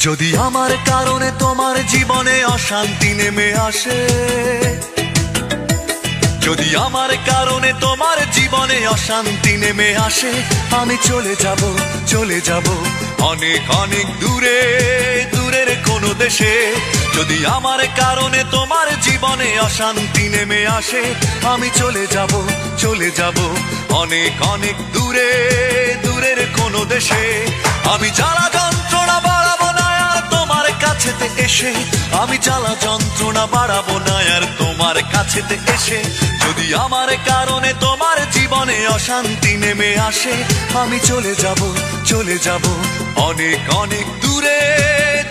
যদি আমার কারণে তোমার জীবনে অশান্তি নেমে আসে, যদি আমার কারণে তোমার জীবনে অশান্তি নেমে আসে, আমি চলে যাব, চলে যাব অনেক অনেক দূরে, দূরের কোনো দেশে। যদি আমার কারণে তোমার জীবনে অশান্তি নেমে আসে, আমি চলে যাব, চলে যাব অনেক অনেক দূরে, দূরের কোনো দেশে। আমি জ্বালা যন্ত্রণা বাড়াবো না আর তোমার কাছেতে এসে, আমি জ্বালা যন্ত্রণা বাড়াবো না আর তোমার কাছেতে এসে। যদি আমার কারণে তোমার জীবনে অশান্তি নেমে আসে, আমি চলে যাব, চলে যাব অনেক অনেক দূরে,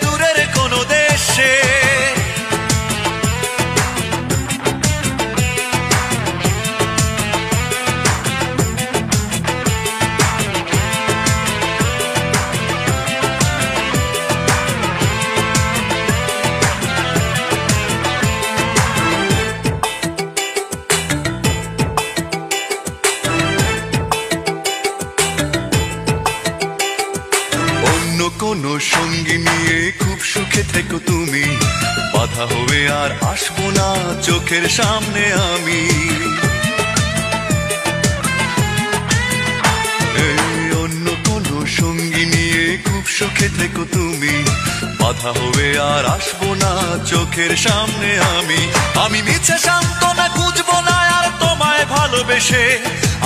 দূরের কোনো দেশে। কোনো সঙ্গী নিয়ে খুব সুখে থেকো তুমি, বাধা হবে আর আসবো না চোখের সামনে আমি। অন্য কোনো সঙ্গী নিয়ে খুব সুখে থেকো তুমি, বাধা হবে আর আসবো না চোখের সামনে আমি। আমি মিছে সান্ত্বনা খুঁজবো না আর তোমায় ভালোবেসে,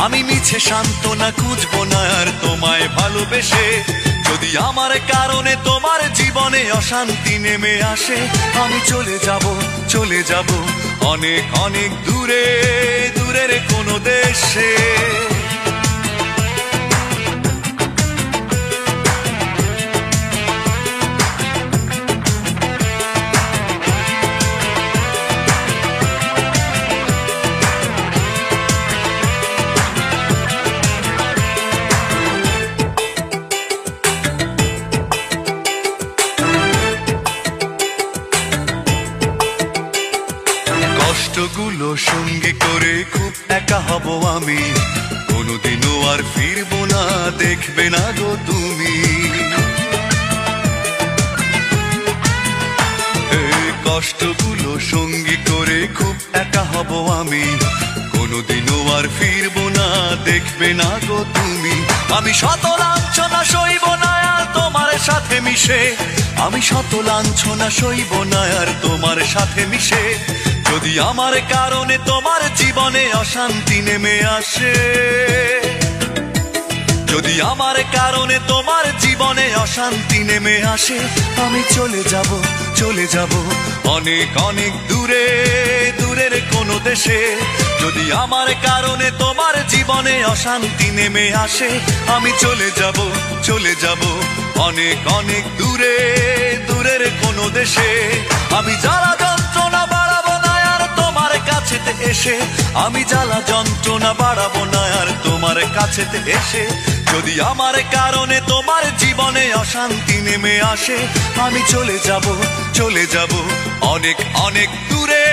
আমি মিছে সান্ত্বনা খুঁজবো না আর তোমায় ভালোবেসে। যদি আমার কারণে তোমার জীবনে অশান্তি নেমে আসে, আমি চলে যাব, চলে যাব অনেক অনেক দূরে, দূরের কোনো দেশে। কষ্টগুলো সঙ্গী করে খুব একা হব আমি, কোনোদিনও আর ফিরবো না দেখবে না গো তুমি। কষ্টগুলো সঙ্গী করে খুব একা হব আমি, কোনোদিনও আর ফিরবো না দেখবে না গো তুমি। আমি শত লাঞ্ছনা সইব না আর তোমার সাথে মিশে, আমি শত লাঞ্ছনা সইব না আর তোমার সাথে মিশে। যদি আমার কারণে তোমার জীবনে অশান্তি নেমে আসে, যদি আমার কারণে তোমার জীবনে অশান্তি নেমে আসে, আমি চলে যাব, চলে যাব অনেক অনেক দূরে, দূরের কোনো দেশে। যদি আমার কারণে তোমার জীবনে অশান্তি নেমে আসে, আমি চলে যাব, চলে যাব অনেক অনেক দূরে, দূরের কোনো দেশে। আমি জ্বালা যন্ত্রণা বাড়াবো না আর তোমার কাছেতে এসে, আমি জ্বালা যন্ত্রণা বাড়াবো না আর তোমার কাছেতে এসে। যদি আমার কারণে তোমার জীবনে অশান্তি নেমে আসে, আমি চলে যাব, চলে যাব অনেক অনেক দূরে,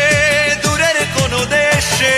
দূরের কোনো দেশে।